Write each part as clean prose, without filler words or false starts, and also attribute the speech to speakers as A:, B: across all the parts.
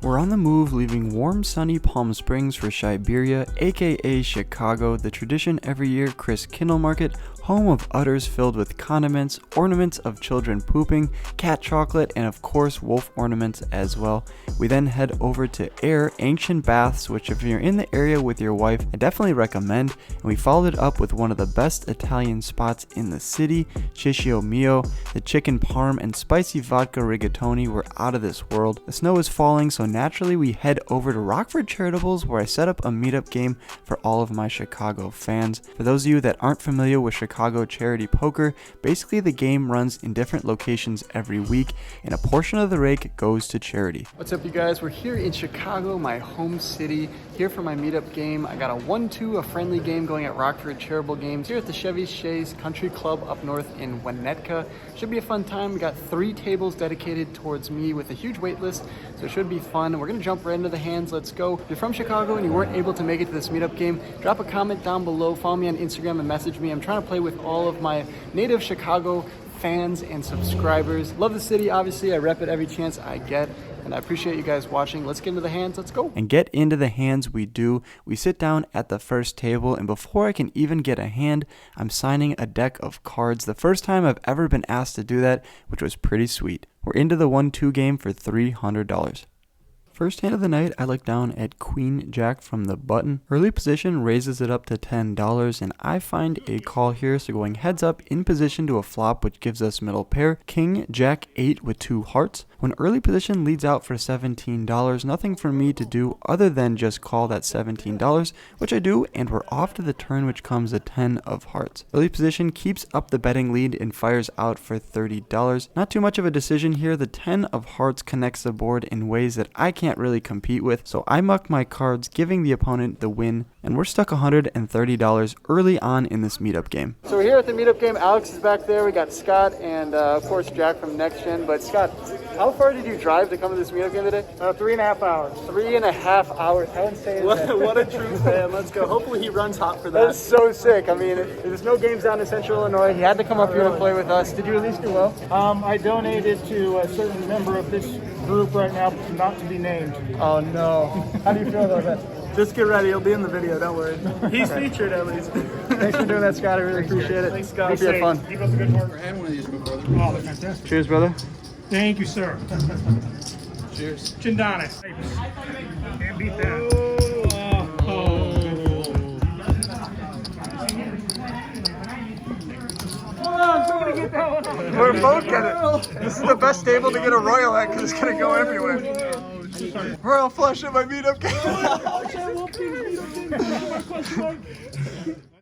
A: We're on the move, leaving warm, sunny Palm Springs for Siberia, aka Chicago, the tradition every year Christkindl Market, home of udders filled with condiments, ornaments of children pooping, cat chocolate, and of course wolf ornaments as well. We then head over to Air Ancient Baths, which if you're in the area with your wife, I definitely recommend, and we followed it up with one of the best Italian spots in the city, Ciccio Mio. The chicken parm and spicy vodka rigatoni were out of this world. The snow is falling, so naturally we head over to Rockford Charitables, where I set up a meetup game for all of my Chicago fans. For those of you that aren't familiar with Chicago charity poker, basically the game runs in different locations every week and a portion of the rake goes to charity. What's up, you guys? We're here in Chicago, my home city, here for my meetup game. I got a 1-2, a friendly game going at Rockford Charitable Games here at the Chevy Chase Country Club up north in Winnetka. Should be a fun time. We got 3 tables dedicated towards me with a huge wait list, so it should be fun. We're gonna jump right into the hands. Let's go. If you're from Chicago and you weren't able to make it to this meetup game, drop a comment down below, follow me on Instagram and message me. I'm trying to play with all of my native Chicago fans and subscribers. Love the city, obviously. I rep it every chance I get, and I appreciate you guys watching. Let's get into the hands. Let's go. And get into the hands we do. We sit down at the first table, and before I can even get a hand, I'm signing a deck of cards. The first time I've ever been asked to do that, which was pretty sweet. We're into the 1-2 game for $300. First hand of the night, I look down at Queen Jack from the button. Early position raises it up to $10, and I find a call here, so going heads up in position to a flop, which gives us middle pair. King Jack 8 with 2 hearts. When early position leads out for $17, nothing for me to do other than just call that $17, which I do, and we're off to the turn, which comes a 10 of hearts. Early position keeps up the betting lead and fires out for $30. Not too much of a decision here. The 10 of hearts connects the board in ways that I can't really compete with, so I muck my cards, giving the opponent the win, and we're stuck $130 early on in this meetup game. So we're here at the meetup game. Alex is back there. We got Scott and of course Jack from Next Gen. But Scott, how far did you drive to come to this meetup game today?
B: 3.5 hours.
A: 3.5 hours. How insane is that?
B: What a true fan. Let's go. Hopefully he runs hot for that.
A: That's so sick. I mean, there's no games down in Central Illinois. He had to come up here and play with us. Did you at least do well?
B: I donated to a certain member of this group right now, not to be named.
A: Oh no. How do you feel about that?
B: Just get ready. He'll be in the video. Don't worry. He's featured at least.
A: Thanks for doing that, Scott. I really appreciate it.
B: Thanks, Scott.
A: Hope you had fun.
B: Keep up the good work.
C: I had one of these before.
B: Oh, they're fantastic.
A: Cheers, brother.
B: Thank you, sir.
C: Cheers.
B: Chindanis. Can't beat that. Somebody get that one off.
A: We're both getting it. This is the best table to get a royal at because it's going to go everywhere. Royal flush at my meetup game.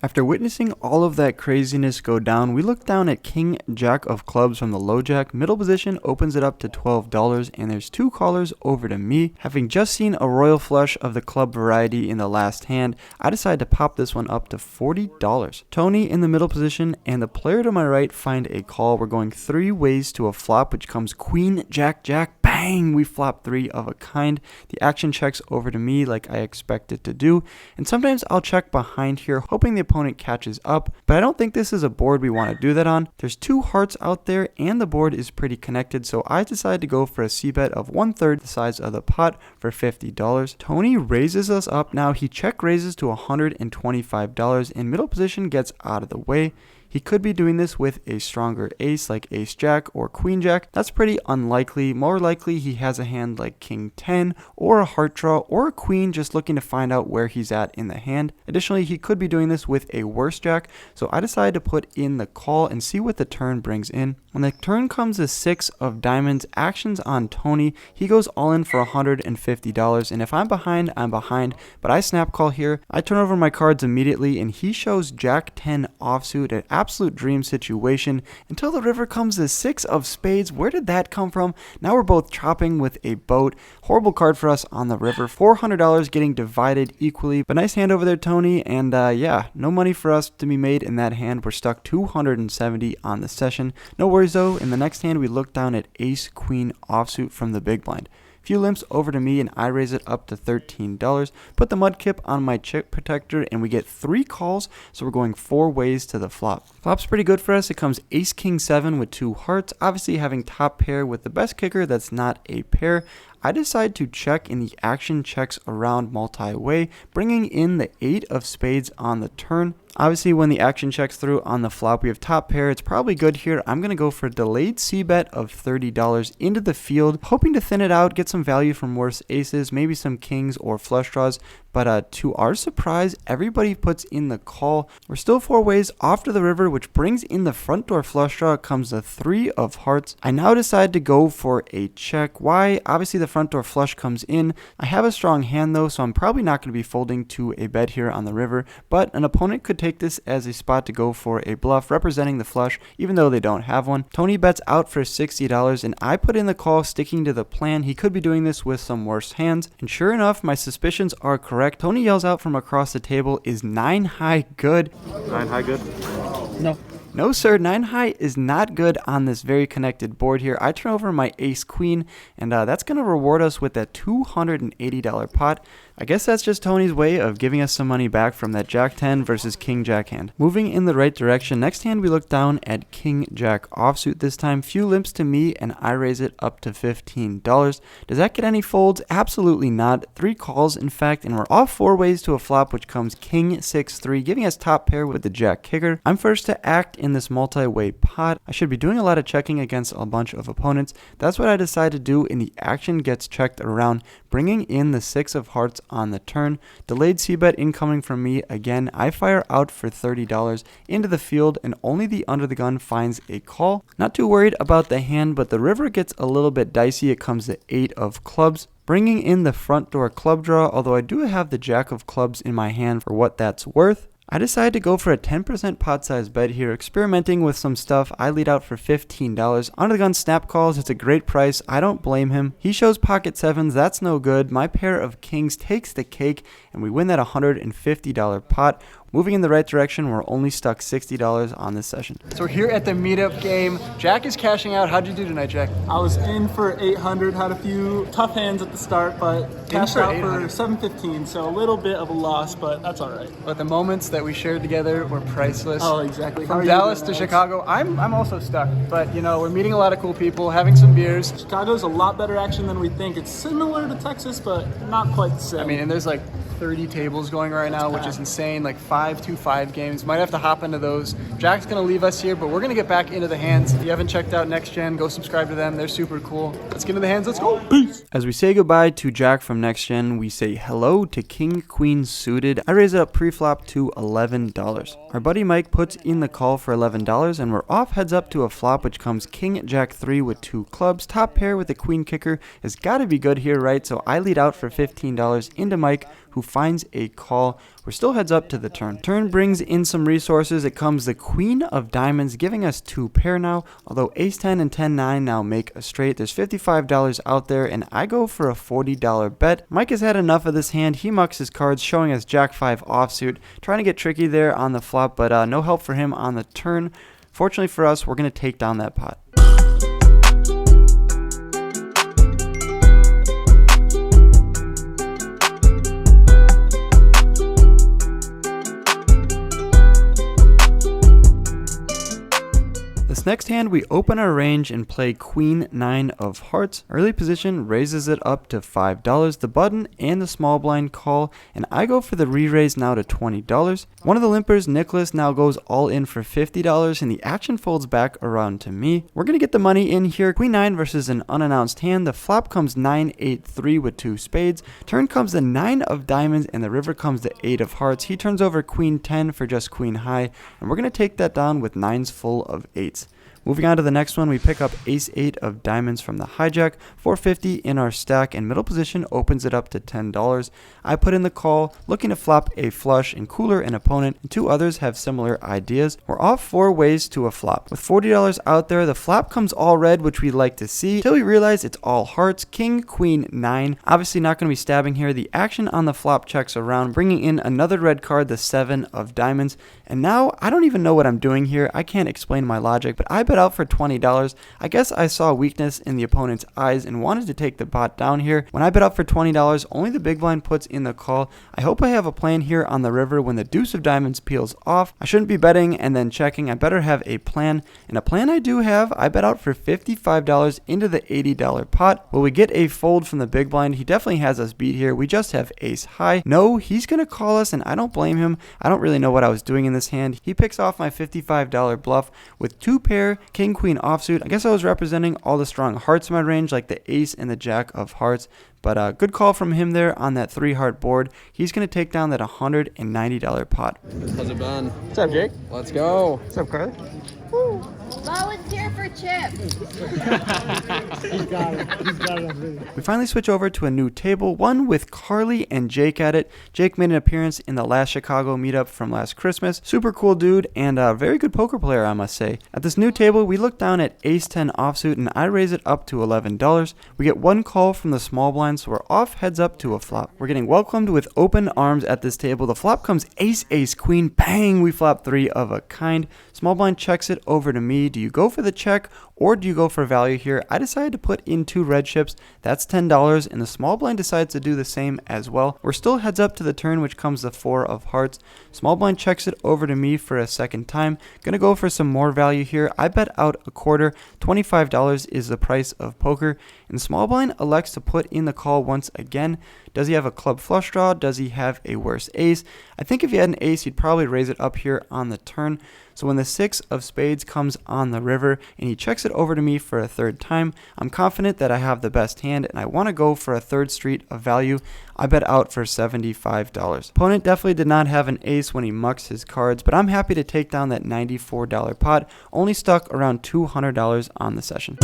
A: After witnessing all of that craziness go down, we look down at King Jack of clubs from the low jack. Middle position opens it up to $12, and there's 2 callers over to me. Having just seen a royal flush of the club variety in the last hand, I decide to pop this one up to $40. Tony in the middle position and the player to my right find a call. We're going 3 ways to a flop, which comes Queen Jack Jack. Bang! We flop 3 of a kind. The action checks over to me like I expect it to do, and sometimes I'll check behind here, hoping the opponent catches up, but I don't think this is a board we want to do that on. There's 2 hearts out there and the board is pretty connected, so I decided to go for a c-bet of 1/3 the size of the pot for $50. Tony raises us up. Now he check raises to $125, and middle position gets out of the way. He could be doing this with a stronger ace like ace jack or queen jack. That's pretty unlikely. More likely he has a hand like king 10 or a heart draw or a queen, just looking to find out where he's at in the hand. Additionally, he could be doing this with a worse jack, so I decided to put in the call and see what the turn brings in. When the turn comes the 6 of diamonds, actions on Tony. He goes all in for $150, and if I'm behind, I'm behind, but I snap call here. I turn over my cards immediately, and he shows jack 10 offsuit, an absolute dream situation, until the river comes the 6 of spades. Where did that come from? Now we're both chopping with a boat. Horrible card for us on the river. $400 getting divided equally, but nice hand over there, Tony, and yeah, no money for us to be made in that hand. We're stuck $270 on the session. No worries though. In the next hand, we look down at ace queen offsuit from the big blind. Few limps over to me, and I raise it up to $13. Put the mudkip on my chip protector, and we get 3 calls, so we're going 4 ways to the flop. Flop's pretty good for us. It comes ace king 7 with 2 hearts, obviously having top pair with the best kicker that's not a pair. I decide to check in the action checks around multi-way, bringing in the 8 of spades on the turn. Obviously, when the action checks through on the flop, we have top pair. It's probably good here. I'm going to go for a delayed c-bet of $30 into the field, hoping to thin it out, get some value from worse aces, maybe some kings or flush draws. But to our surprise, everybody puts in the call. We're still 4 ways off to the river, which brings in the front door flush draw. It comes the 3 of hearts. I now decide to go for a check. Why? Obviously, the front door flush comes in. I have a strong hand though, so I'm probably not going to be folding to a bet here on the river. But an opponent could take this as a spot to go for a bluff representing the flush, even though they don't have one. Tony bets out for $60, and I put in the call, sticking to the plan. He could be doing this with some worse hands. And sure enough, my suspicions are correct. Tony yells out from across the table, "Is 9 high good?"
C: 9 high good?
B: No.
A: No, sir. 9 high is not good on this very connected board here. I turn over my ace queen, and that's going to reward us with that $280 pot. I guess that's just Tony's way of giving us some money back from that Jack 10 versus King Jack hand. Moving in the right direction, next hand we look down at King Jack offsuit this time. Few limps to me, and I raise it up to $15. Does that get any folds? Absolutely not. 3 calls, in fact, and we're off 4 ways to a flop, which comes King 6-3, giving us top pair with the Jack kicker. I'm first to act in this multi-way pot. I should be doing a lot of checking against a bunch of opponents. That's what I decide to do, and the action gets checked around, bringing in the 6 of hearts on the turn. Delayed c-bet incoming from me again. I fire out for $30 into the field, and only the under the gun finds a call. Not too worried about the hand, but the river gets a little bit dicey. It comes the 8 of clubs, bringing in the front door club draw, although I do have the Jack of clubs in my hand for what that's worth. I decided to go for a 10% pot size bet here, experimenting with some stuff. I lead out for $15. Under the gun snap calls, it's a great price. I don't blame him. He shows pocket 7s, that's no good. My pair of kings takes the cake, and we win that $150 pot. Moving in the right direction, we're only stuck $60 on this session. So we're here at the Meetup game. Jack is cashing out. How'd you do tonight, Jack?
B: I was in for 800, had a few tough hands at the start, but cashed out for 715, so a little bit of a loss, but that's all right.
A: But the moments that we shared together were priceless.
B: Oh, exactly.
A: From Dallas to Chicago, I'm also stuck, but you know, we're meeting a lot of cool people, having some beers.
B: Chicago's a lot better action than we think. It's similar to Texas, but not quite the same.
A: I mean, and there's like 30 tables going right now, which is insane. Like 5-2-5 games. Might have to hop into those. Jack's gonna leave us here, but we're gonna get back into the hands. If you haven't checked out Next Gen, go subscribe to them. They're super cool. Let's get into the hands. Let's go. Peace. As we say goodbye to Jack from Next Gen, we say hello to King Queen suited. I raise it up pre-flop to $11. Our buddy Mike puts in the call for $11, and we're off heads up to a flop, which comes King Jack 3 with 2 clubs. Top pair with the queen kicker has got to be good here, right? So I lead out for $15 into Mike, who finds a call. We're still heads up to the turn. Turn brings in some resources. It comes the queen of diamonds, giving us 2 pair now, although ace 10 and 10-9 now make a straight. There's $55 out there, and I go for a $40 bet. Mike has had enough of this hand. He mucks his cards, showing us Jack 5 offsuit, trying to get tricky there on the flop, but no help for him on the turn. Fortunately for us, we're going to take down that pot. This next hand, we open our range and play Queen 9 of hearts. Early position raises it up to $5. The button and the small blind call, and I go for the re-raise now to $20. One of the limpers, Nicholas, now goes all in for $50, and the action folds back around to me. We're going to get the money in here. Queen 9 versus an unannounced hand. The flop comes 9-8-3 with 2 spades. Turn comes the 9 of diamonds, and the river comes the 8 of hearts. He turns over Queen 10 for just Queen high, and we're going to take that down with 9s full of 8s. Moving on to the next one, we pick up ace 8 of diamonds from the hijack, $450 in our stack, and middle position opens it up to $10. I put in the call, looking to flop a flush and cooler an opponent, and 2 others have similar ideas. We're off 4 ways to a flop. With $40 out there, the flop comes all red, which we like to see, until we realize it's all hearts, king, queen, 9. Obviously not going to be stabbing here. The action on the flop checks around, bringing in another red card, the 7 of diamonds, and now I don't even know what I'm doing here. I can't explain my logic, but I bet out for $20. I guess I saw weakness in the opponent's eyes and wanted to take the pot down here. When I bet out for $20, only the big blind puts in the call. I hope I have a plan here on the river when the deuce of diamonds peels off. I shouldn't be betting and then checking. I better have a plan. And a plan I do have. I bet out for $55 into the $80 pot. Will we get a fold from the big blind? He definitely has us beat here. We just have ace high. No, he's going to call us, and I don't blame him. I don't really know what I was doing in this hand. He picks off my $55 bluff with 2 pair, king, queen offsuit. I guess I was representing all the strong hearts in my range, like the ace and the jack of hearts. But good call from him there on that 3-heart board. He's going to take down that $190 pot.
C: How's it been?
B: What's up, Jake?
C: Let's go.
B: What's up, Carly?
D: Volunteer for chips.
E: He's got it on video.
A: We finally switch over to a new table, one with Carly and Jake at it. Jake made an appearance in the last Chicago meetup from last Christmas. Super cool dude and a very good poker player, I must say. At this new table, we look down at ace-10 offsuit and I raise it up to $11. We get one call from the small blind, so we're off heads up to a flop. We're getting welcomed with open arms at this table. The flop comes ace-ace-queen. Bang! We flop 3 of a kind. Small blind checks it over to me. Do you go for the check or do you go for value here? I decided to put in 2 red chips. That's $10, and the small blind decides to do the same as well. We're still heads up to the turn, which comes the 4 of hearts. Small blind checks it over to me for a second time. Gonna go for some more value here. I bet out a quarter. $25 is the price of poker, and small blind elects to put in the call once again. Does he have a club flush draw? Does he have a worse ace? I think if he had an ace, he'd probably raise it up here on the turn. So when the 6 of spades comes on the river and he checks it over to me for a 3rd time, I'm confident that I have the best hand and I want to go for a 3rd street of value. I bet out for $75. Opponent definitely did not have an ace when he mucks his cards, but I'm happy to take down that $94 pot. Only stuck around $200 on the session.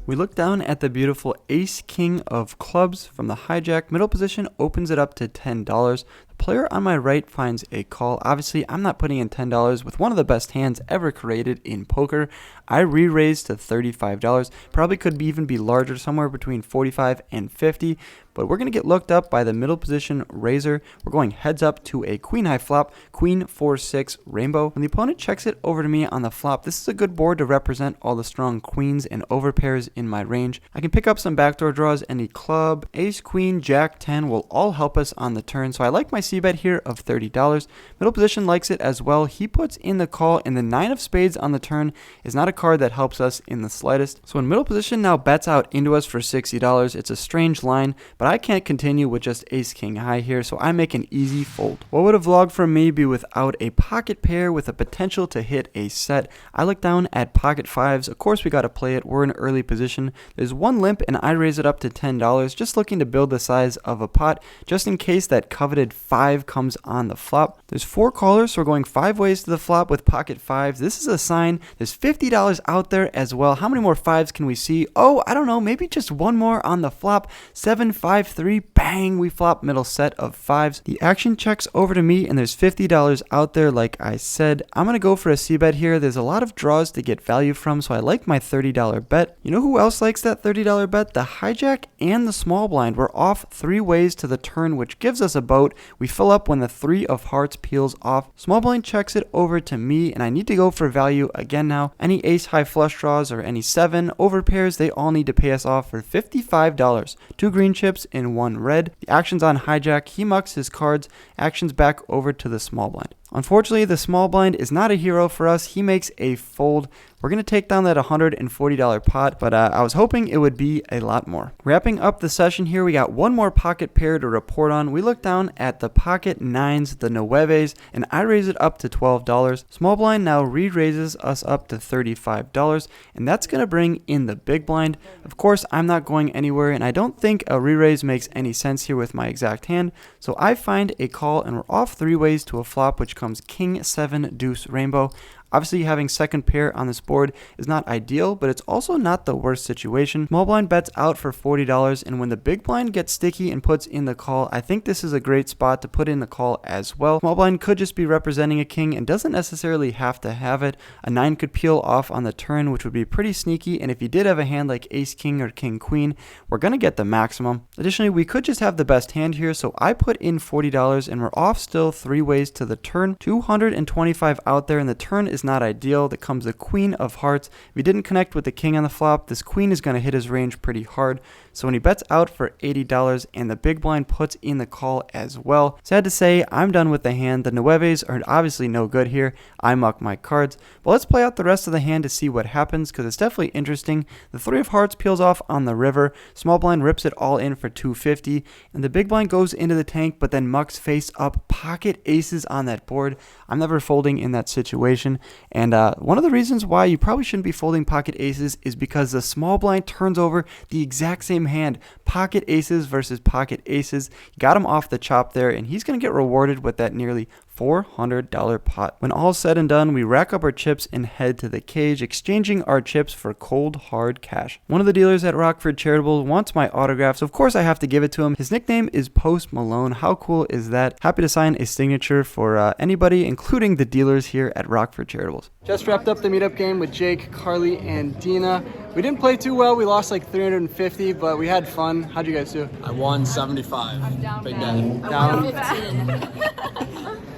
A: We look down at the beautiful ace-king of clubs from the hijack. Middle position opens it up to $10. The player on my right finds a call. Obviously, I'm not putting in $10 with one of the best hands ever created in poker. I re-raised to $35. Probably could even be larger, somewhere between $45 and $50. But we're going to get looked up by the middle position raiser. We're going heads up to a queen high flop, queen 4-6 rainbow. When the opponent checks it over to me on the flop, this is a good board to represent all the strong queens and overpairs in my range. I can pick up some backdoor draws. Any club, ace, queen, jack, 10 will all help us on the turn. So I like my c-bet here of $30. Middle position likes it as well. He puts in the call, and the 9 of spades on the turn is not a card that helps us in the slightest. So when middle position now bets out into us for $60, it's a strange line, but I can't continue with just ace king high here, so I make an easy fold. What would a vlog from me be without a pocket pair with a potential to hit a set? I look down at pocket 5s. Of course we got to play it. We're in early position. There's one limp and I raise it up to $10, just looking to build the size of a pot just in case that coveted 5 comes on the flop. There's 4 callers, so we're going 5 ways to the flop with pocket 5s. This is a sign. There's $50 out there as well. How many more 5s can we see? Oh, I don't know, maybe just one more on the flop. 7, 5, 3, bang, we flop middle set of 5s. The action checks over to me and there's $50 out there like I said. I'm going to go for a c-bet here. There's a lot of draws to get value from, so I like my $30 bet. You know who else likes that $30 bet? The hijack and the small blind. We're off 3 ways to the turn, which gives us a boat. We fill up when the 3 of hearts peels off. Small blind checks it over to me and I need to go for value again now. Any ace high flush draws or any 7 overpairs, they all need to pay us off for $55. 2 green chips and 1 red. The action's on hijack. He mucks his cards. Action's back over to the small blind. Unfortunately, the small blind is not a hero for us. He makes a fold. We're going to take down that $140 pot, but I was hoping it would be a lot more. Wrapping up the session here, we got one more pocket pair to report on. We look down at the pocket 9s, the nueves, and I raise it up to $12. Small blind now re-raises us up to $35, and that's going to bring in the big blind. Of course, I'm not going anywhere, and I don't think a re-raise makes any sense here with my exact hand, so I find a call, and we're off 3 ways to a flop, which comes king 7 deuce rainbow. Obviously, having second pair on this board is not ideal, but it's also not the worst situation. Small blind bets out for $40, and when the big blind gets sticky and puts in the call, I think this is a great spot to put in the call as well. Small blind could just be representing a king and doesn't necessarily have to have it. A 9 could peel off on the turn, which would be pretty sneaky, and if you did have a hand like ace king or king queen, we're going to get the maximum. Additionally, we could just have the best hand here, so I put in $40 and we're off still 3 ways to the turn. 225 out there, and the turn is not ideal. That comes the queen of hearts. If he didn't connect with the king on the flop, this queen is going to hit his range pretty hard. So when he bets out for $80 and the big blind puts in the call as well, sad to say, I'm done with the hand. The nueves are obviously no good here. I muck my cards. But let's play out the rest of the hand to see what happens, because it's definitely interesting. The 3 of hearts peels off on the river. Small blind rips it all in for $250, and the big blind goes into the tank, but then mucks face up pocket aces on that board. I'm never folding in that situation, and one of the reasons why you probably shouldn't be folding pocket aces is because the small blind turns over the exact same hand. Pocket aces versus pocket aces. You got him off the chop there, and he's going to get rewarded with that nearly $400 pot. When all's said and done, we rack up our chips and head to the cage, exchanging our chips for cold hard cash. One of the dealers at Rockford Charitables wants my autograph, so of course I have to give it to him. His nickname is Post Malone. How cool is that? Happy to sign a signature for anybody, including the dealers here at Rockford Charitables.
B: Just wrapped up the meetup game with Jake, Carly, and Dina. We didn't play too well. We lost like 350, but we had fun. How'd you guys do?
C: I won 75. I'm down. Big day.
B: Down.
C: 15.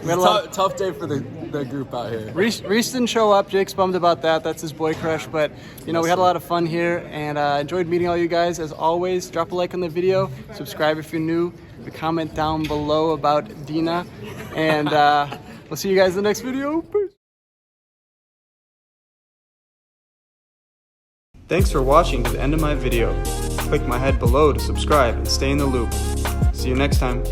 C: We had a tough day for the group out here.
B: Reese didn't show up. Jake's bummed about that. That's his boy crush. But, you know, we had a lot of fun here and enjoyed meeting all you guys. As always, drop a like on the video. Subscribe if you're new. Comment down below about Dina. And we'll see you guys in the next video. Peace.
A: Thanks for watching to the end of my video. Click my head below to subscribe and stay in the loop. See you next time.